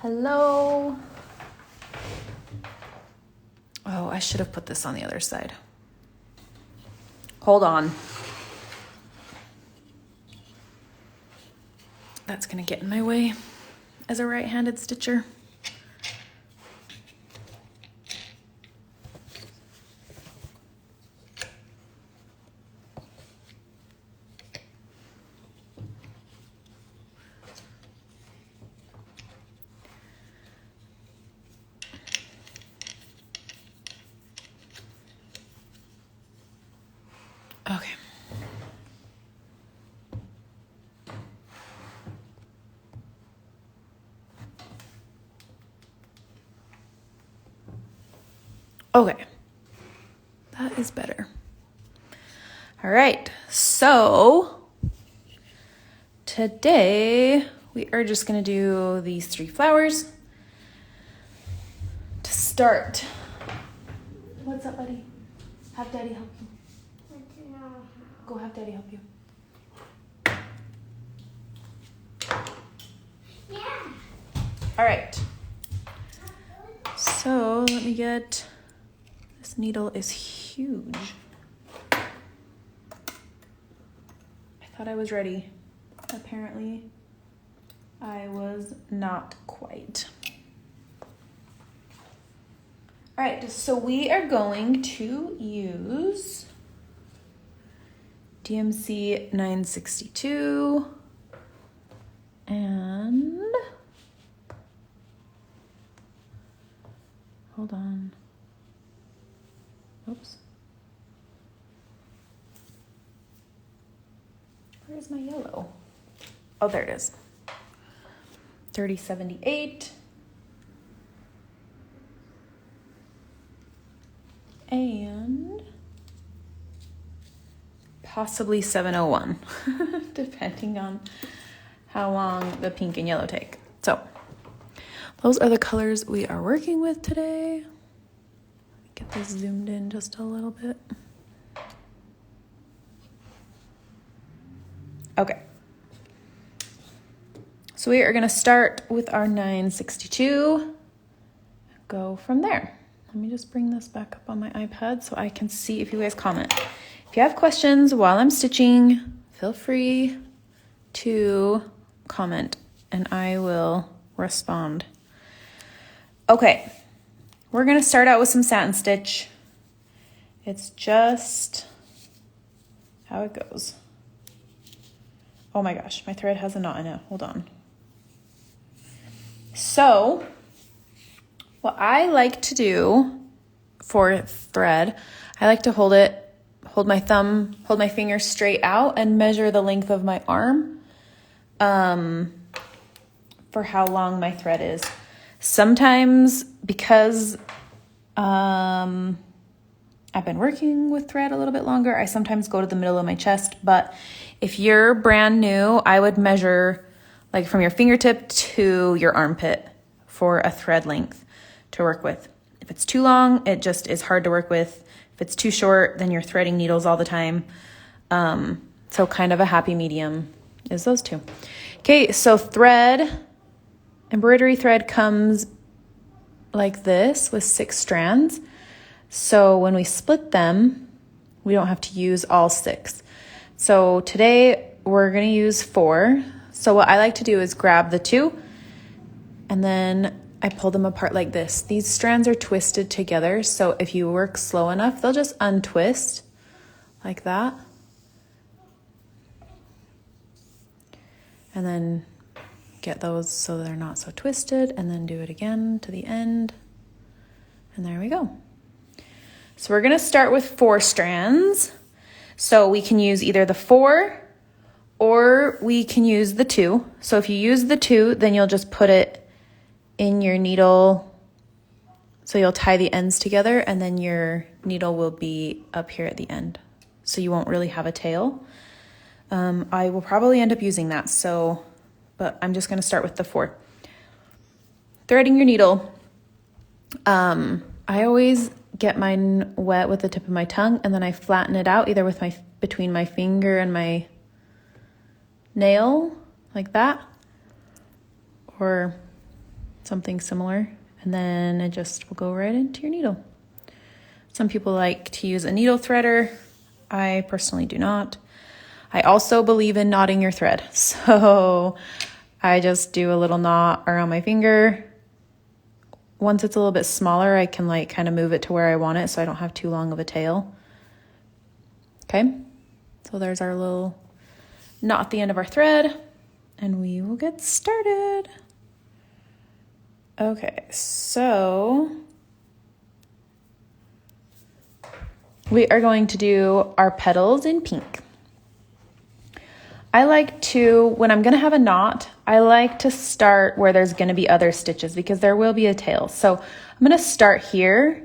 Hello. Oh, I should have put this on the other side. Hold on. That's gonna get in my way as a right-handed stitcher. Okay. Okay. That is better. All right. So today we are just going to do these 3 flowers to start. What's up, buddy? Have Daddy help you. Go have Daddy help you. Yeah. All right. So let me get, this needle is huge. I thought I was ready. Apparently, I was not quite. All right, so we are going to use DMC 962 and hold on. Oops. Where's my yellow? Oh, there it is. 3078 and possibly 701, depending on how long the pink and yellow take. So those are the colors we are working with today. Get this zoomed in just a little bit. Okay. So we are going to start with our 962. Go from there. Let me just bring this back up on my iPad so I can see if you guys comment. If you have questions while I'm stitching, feel free to comment and I will respond. Okay, we're gonna start out with some satin stitch. It's just how it goes. Oh my gosh, my thread has a knot in it. Hold on. So, what I like to do for thread, I like to hold my finger straight out and measure the length of my arm for how long my thread is. Sometimes because I've been working with thread a little bit longer, I sometimes go to the middle of my chest, but if you're brand new, I would measure like from your fingertip to your armpit for a thread length to work with. If it's too long, it just is hard to work with. If it's too short, then you're threading needles all the time. So kind of a happy medium is those two. Okay, so embroidery thread comes like this with 6 strands. So when we split them, we don't have to use all 6. So today we're gonna use 4. So what I like to do is grab the 2 and then I pull them apart like this. These strands are twisted together, so if you work slow enough, they'll just untwist like that. And then get those so they're not so twisted, and then do it again to the end. And there we go. So we're gonna start with 4 strands. So we can use either the 4 or we can use the 2. So if you use the 2, then you'll just put it in your needle, so you'll tie the ends together and then your needle will be up here at the end. So you won't really have a tail. I will probably end up using that, but I'm just gonna start with the 4. Threading your needle. I always get mine wet with the tip of my tongue and then I flatten it out either with between my finger and my nail, like that, or something similar, and then it just will go right into your needle. Some people like to use a needle threader. I personally do not. I also believe in knotting your thread. So I just do a little knot around my finger. Once it's a little bit smaller, I can like kind of move it to where I want it so I don't have too long of a tail. Okay, so there's our little knot at the end of our thread, and we will get started. Okay, so we are going to do our petals in pink. I like to, when I'm going to have a knot, I like to start where there's going to be other stitches because there will be a tail. So I'm going to start here,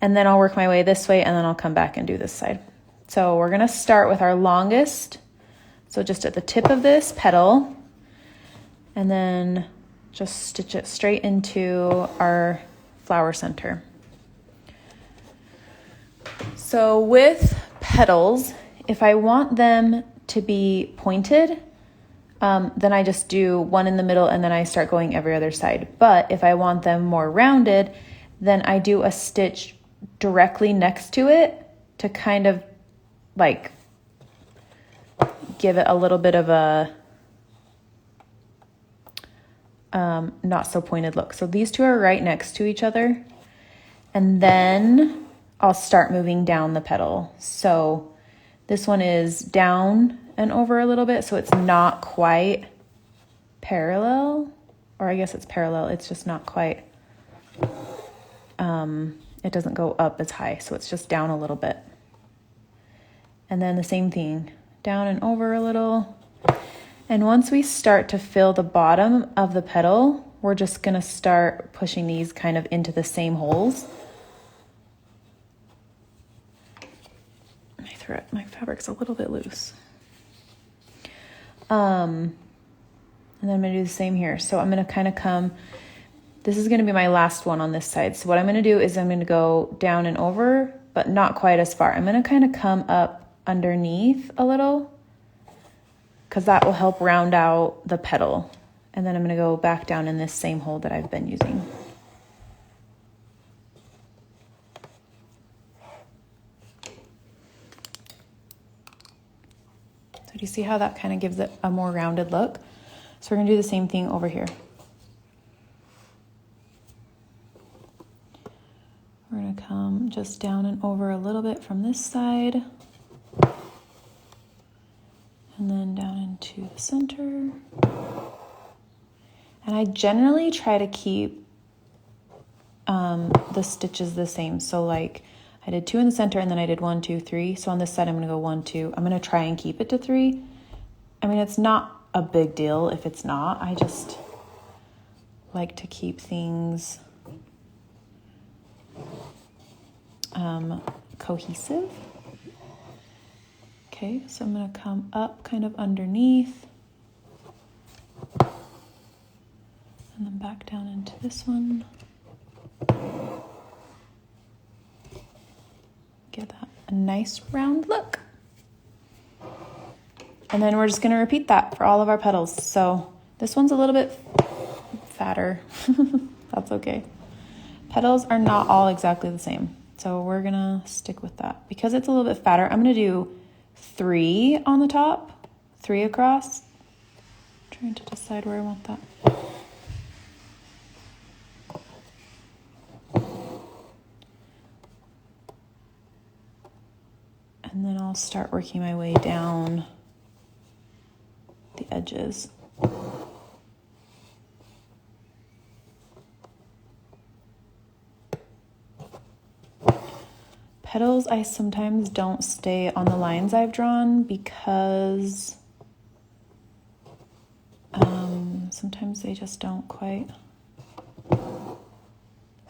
and then I'll work my way this way, and then I'll come back and do this side. So we're going to start with our longest, so just at the tip of this petal, and then just stitch it straight into our flower center. So with petals, if I want them to be pointed, then I just do one in the middle and then I start going every other side. But if I want them more rounded, then I do a stitch directly next to it to kind of like give it a little bit of a not so pointed look. So these two are right next to each other, and then I'll start moving down the petal. So this one is down and over a little bit, so it's not quite parallel, or I guess it's parallel, it's just not quite, it doesn't go up as high, so it's just down a little bit. And then the same thing, down and over a little. And once we start to fill the bottom of the petal, we're just gonna start pushing these kind of into the same holes. My fabric's a little bit loose. And then I'm gonna do the same here. So I'm gonna kind of come, this is gonna be my last one on this side. So what I'm gonna do is I'm gonna go down and over, but not quite as far. I'm gonna kind of come up underneath a little, because that will help round out the petal. And then I'm gonna go back down in this same hole that I've been using. Do you see how that kind of gives it a more rounded look? So we're gonna do the same thing over here. We're gonna come just down and over a little bit from this side, and then down into the center. And I generally try to keep the stitches the same. So like I did 2 in the center, and then I did 1, 2, 3. So on this side, I'm gonna go 1, 2. I'm gonna try and keep it to 3. I mean, it's not a big deal if it's not. I just like to keep things cohesive. Okay, so I'm gonna come up kind of underneath, and then back down into this one. Give that a nice round look. And then we're just gonna repeat that for all of our petals. So this one's a little bit fatter. That's okay. Petals are not all exactly the same. So we're gonna stick with that. Because it's a little bit fatter, I'm gonna do 3 on the top, 3 across. I'm trying to decide where I want that. And then I'll start working my way down the edges. Petals, I sometimes don't stay on the lines I've drawn because sometimes they just don't quite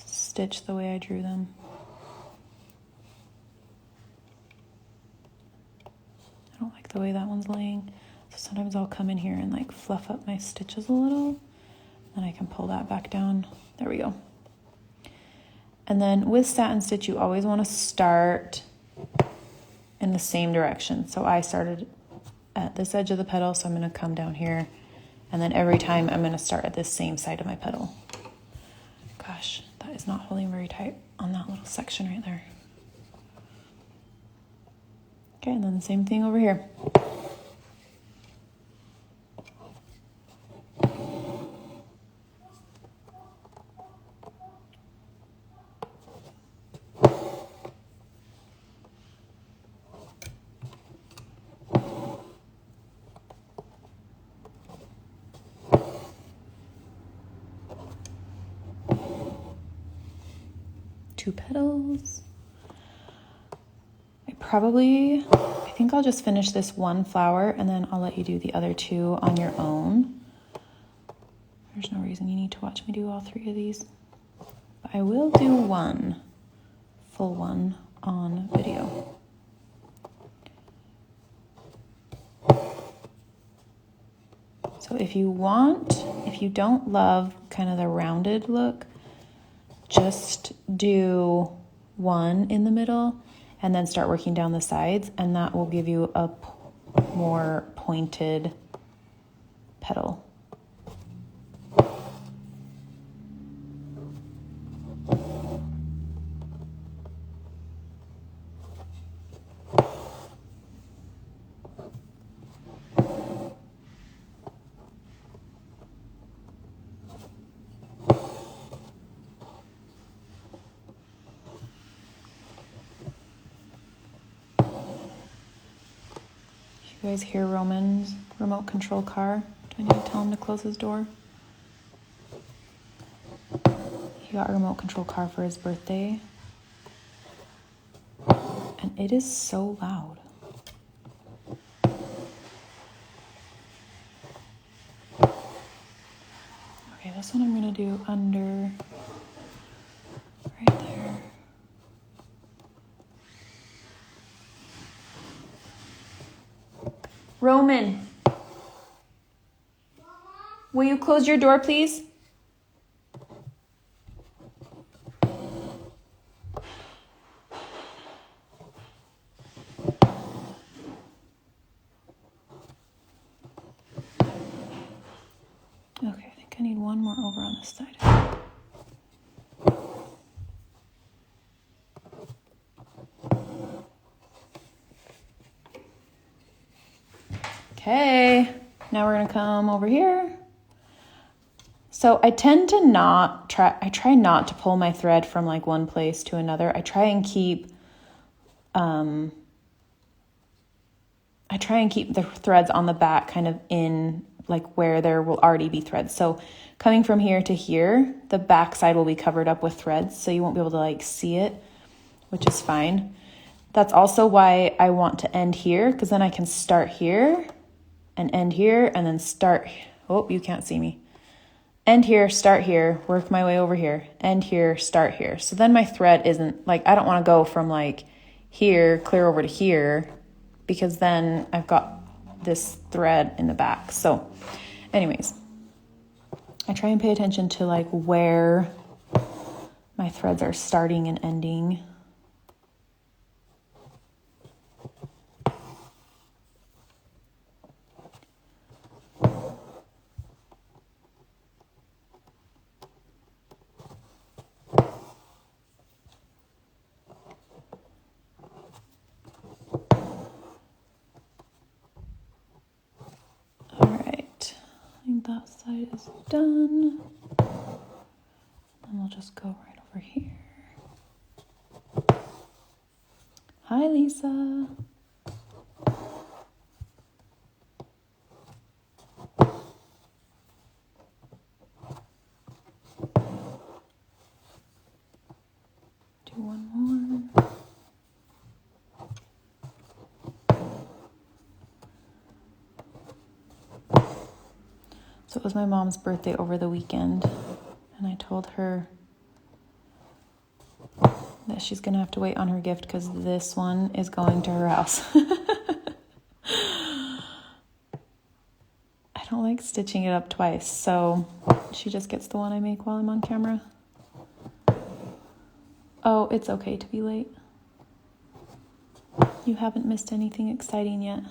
stitch the way I drew them. I don't like the way that one's laying. So sometimes I'll come in here and like fluff up my stitches a little, and I can pull that back down. There we go. And then with Satin Stitch, you always want to start in the same direction. So I started at this edge of the petal, so I'm going to come down here, and then every time I'm going to start at this same side of my petal. gosh, that is not holding very tight on that little section right there. Okay, and then the same thing over here. Two petals. I think I'll just finish this one flower and then I'll let you do the other two on your own. There's no reason you need to watch me do all three of these. But I will do one, full one on video. So if you don't love kind of the rounded look, just do one in the middle and then start working down the sides, and that will give you a more pointed petal. You guys hear Roman's remote control car? Do I need to tell him to close his door? He got a remote control car for his birthday. And it is so loud. Okay, this one I'm gonna do under right there. Roman, will you close your door, please? Okay, I think I need one more over on this side. Okay, now we're gonna come over here. So I tend to I try not to pull my thread from like one place to another. I try and keep the threads on the back kind of in like where there will already be threads. So coming from here to here, the back side will be covered up with threads, so you won't be able to like see it, which is fine. That's also why I want to end here, because then I can start here and end here and then start. Oh, you can't see me. End here, start here, work my way over here, end here, start here. So then my thread isn't like, I don't want to go from like here, clear over to here, because then I've got this thread in the back. So anyways, I try and pay attention to like where my threads are starting and ending. That side is done. And we'll just go right over here. Hi, Lisa. Do one more. So it was my mom's birthday over the weekend, and I told her that she's gonna have to wait on her gift because this one is going to her house. I don't like stitching it up twice, so she just gets the one I make while I'm on camera. Oh, it's okay to be late. You haven't missed anything exciting yet.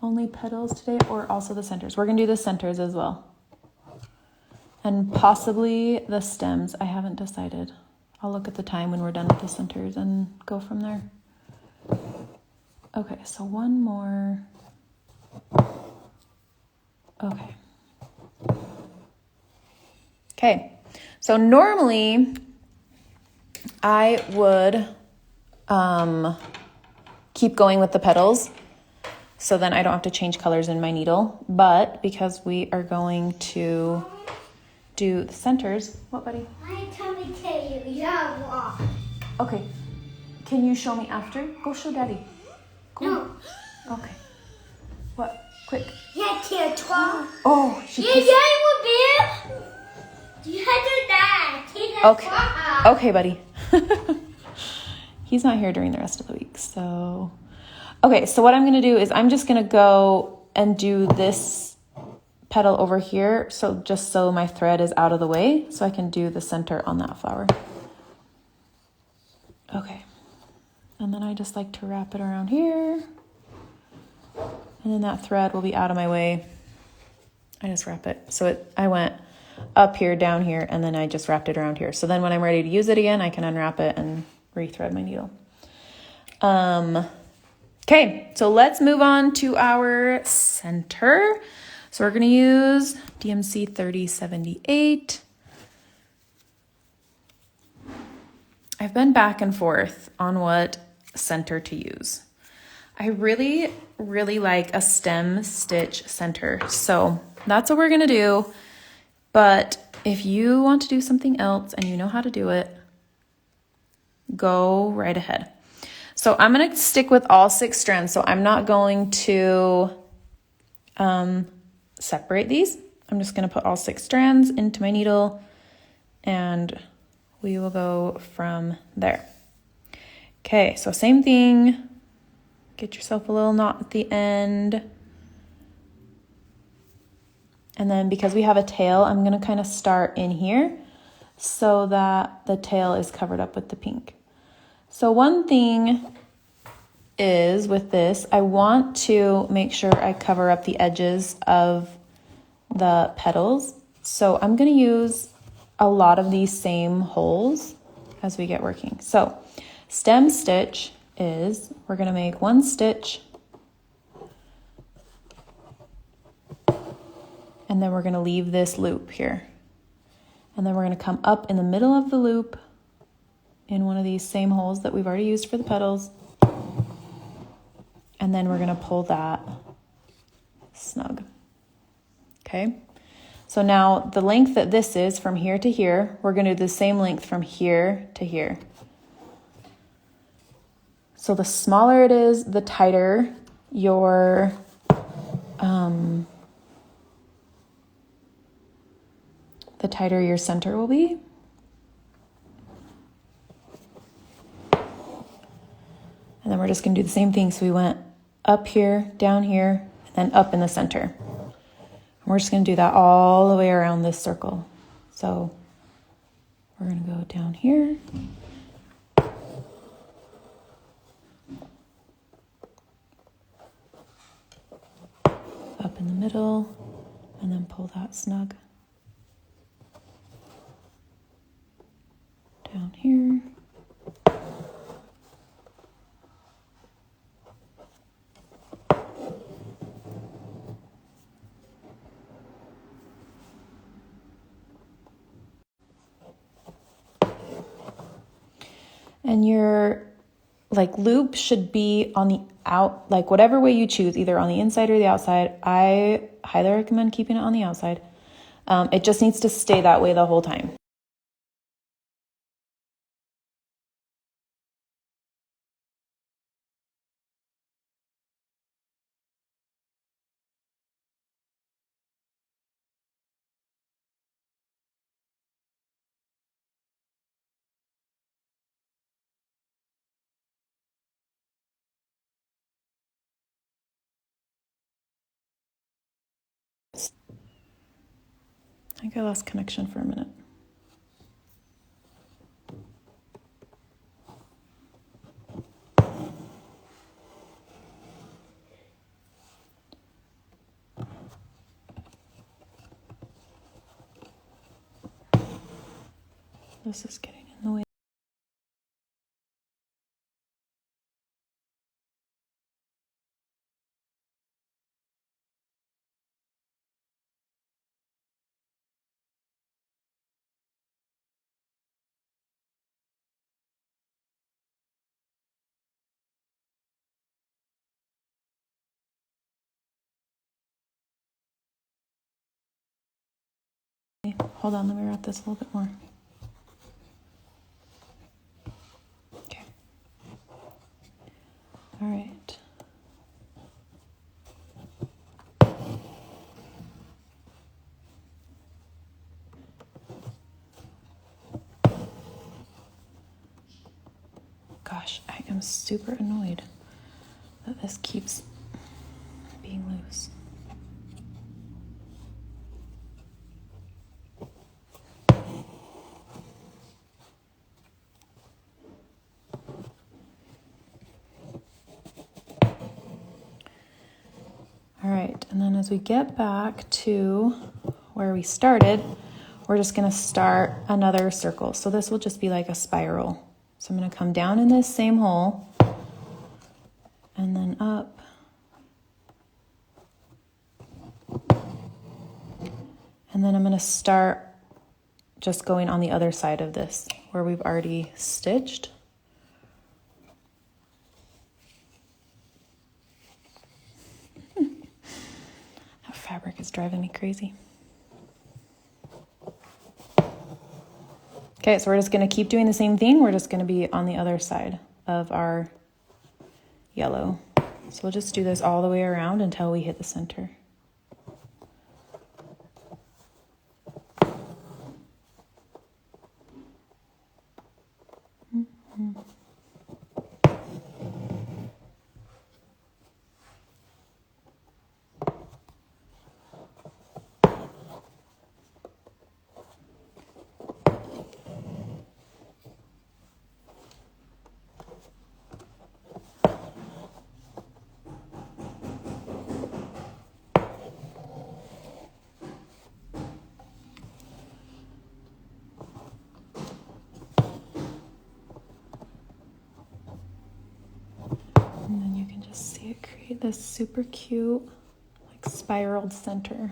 only petals today or also the centers? We're gonna do the centers as well. And possibly the stems. I haven't decided. I'll look at the time when we're done with the centers and go from there. Okay, so one more. Okay. Okay, so normally I would keep going with the petals, so then I don't have to change colors in my needle. But because we are going to do the centers, what, buddy? Tell you, yeah. Okay, can you show me after? Go show Daddy. Go. No. Okay. What? Quick. Yeah, dear, Oh, she kissed. You had to die. Okay. Okay, buddy. He's not here during the rest of the week, so. Okay, so what I'm going to do is I'm just going to go and do this petal over here, so just so my thread is out of the way, so I can do the center on that flower. Okay. And then I just like to wrap it around here. And then that thread will be out of my way. I just wrap it. So I went up here, down here, and then I just wrapped it around here. So then when I'm ready to use it again, I can unwrap it and rethread my needle. Okay, so let's move on to our center. So we're going to use DMC 3078. I've been back and forth on what center to use. I really, really like a stem stitch center. So that's what we're going to do. But if you want to do something else and you know how to do it, go right ahead. So I'm going to stick with all 6 strands. So I'm not going to separate these. I'm just going to put all 6 strands into my needle and we will go from there. Okay, so same thing. Get yourself a little knot at the end. And then because we have a tail, I'm going to kind of start in here so that the tail is covered up with the pink. So one thing is with this, I want to make sure I cover up the edges of the petals. So I'm going to use a lot of these same holes as we get working. So stem stitch is, we're going to make 1 stitch and then we're going to leave this loop here. And then we're going to come up in the middle of the loop in one of these same holes that we've already used for the petals. And then we're going to pull that snug. Okay. So now the length that this is from here to here, we're going to do the same length from here to here. So the smaller it is, the tighter your center will be. And then we're just going to do the same thing. So we went up here, down here, and then up in the center. And we're just going to do that all the way around this circle. So we're going to go down here. Up in the middle, and then pull that snug. Down here. And your loop should be on the out, whatever way you choose, either on the inside or the outside. I highly recommend keeping it on the outside. It just needs to stay that way the whole time. I think I lost connection for a minute. this is getting in the way. Hold on, let me wrap this a little bit more. Okay. All right. Gosh, I am super annoyed that this keeps being loose. All right, and then as we get back to where we started, we're just gonna start another circle. So this will just be like a spiral. So I'm gonna come down in this same hole and then up. And then I'm gonna start just going on the other side of this where we've already stitched. That fabric is driving me crazy. Okay, so we're just gonna keep doing the same thing. We're just gonna be on the other side of our yellow. So we'll just do this all the way around until we hit the center. And then you can just see it create this super cute, like spiraled center.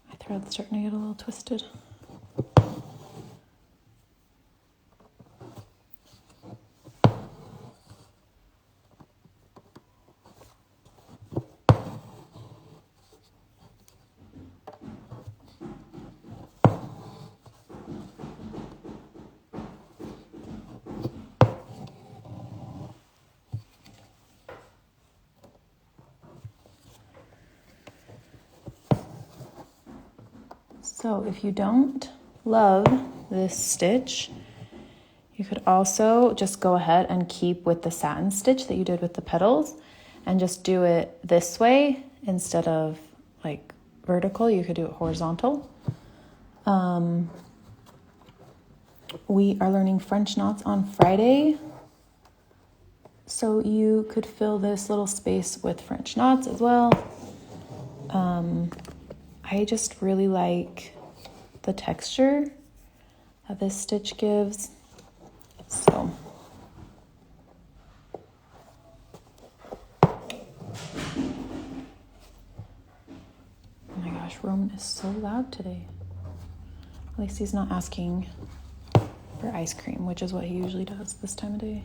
My thread's starting to get a little twisted. So if you don't love this stitch, you could also just go ahead and keep with the satin stitch that you did with the petals and just do it this way instead of like vertical. You could do it horizontal. We are learning French knots on Friday, so you could fill this little space with French knots as well. I just really like the texture that this stitch gives. So oh my gosh, Roman is so loud today. At least he's not asking for ice cream, which is what he usually does this time of day.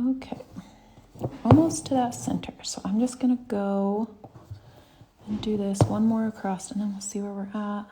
Okay, almost to that center. So I'm just gonna go and do this one more across and then we'll see where we're at.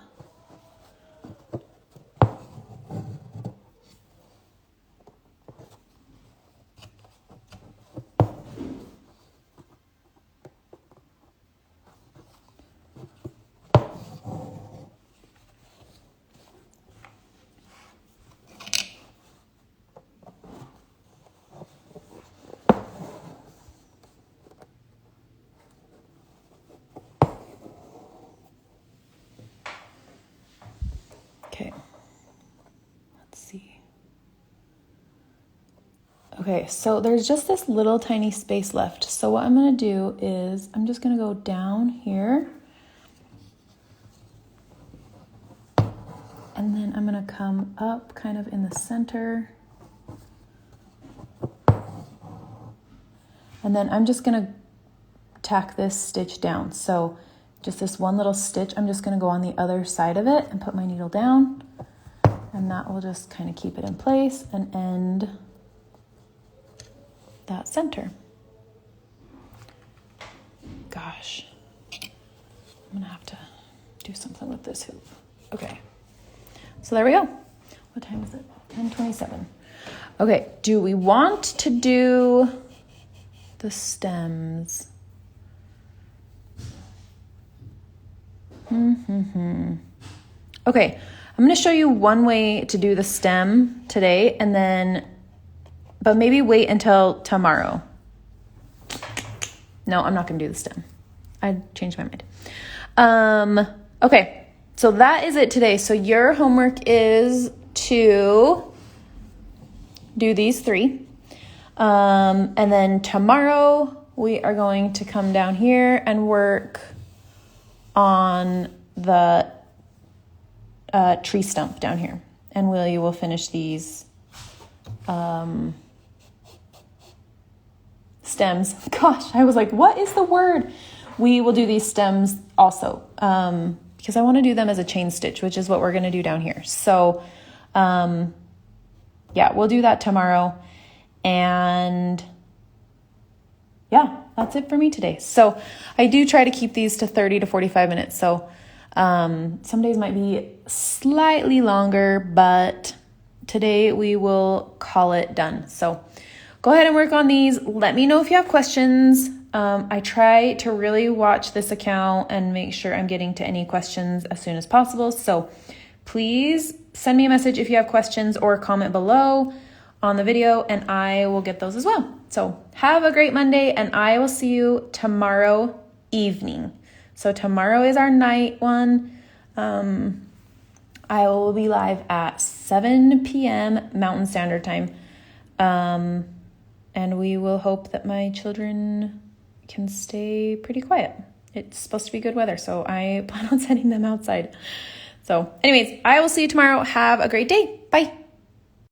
Okay, so there's just this little tiny space left. So what I'm gonna do is I'm just gonna go down here. And then I'm gonna come up kind of in the center. And then I'm just gonna tack this stitch down. So just this one little stitch, I'm just gonna go on the other side of it and put my needle down. And that will just kind of keep it in place and end that center. Gosh, I'm gonna have to do something with this hoop. Okay, so there we go. What time is it? 10:27. Okay, do we want to do the stems? Okay, I'm gonna show you one way to do the stem today and then, but maybe wait until tomorrow. No, I'm not gonna do the stem. I changed my mind. Okay, so that is it today. So your homework is to do these 3. And then tomorrow we are going to come down here and work on the tree stump down here. And you will finish these stems. Gosh, I was like, what is the word? We will do these stems also because I want to do them as a chain stitch, which is what we're going to do down here. So yeah, we'll do that tomorrow. And yeah, that's it for me today. So I do try to keep these to 30 to 45 minutes. So some days might be slightly longer, but today we will call it done. So go ahead and work on these. Let me know if you have questions. I try to really watch this account and make sure I'm getting to any questions as soon as possible. So please send me a message if you have questions or comment below on the video and I will get those as well. So have a great Monday and I will see you tomorrow evening. So tomorrow is our night one. I will be live at 7 p.m. Mountain Standard Time. And we will hope that my children can stay pretty quiet. It's supposed to be good weather, so I plan on sending them outside. So anyways, I will see you tomorrow. Have a great day. Bye.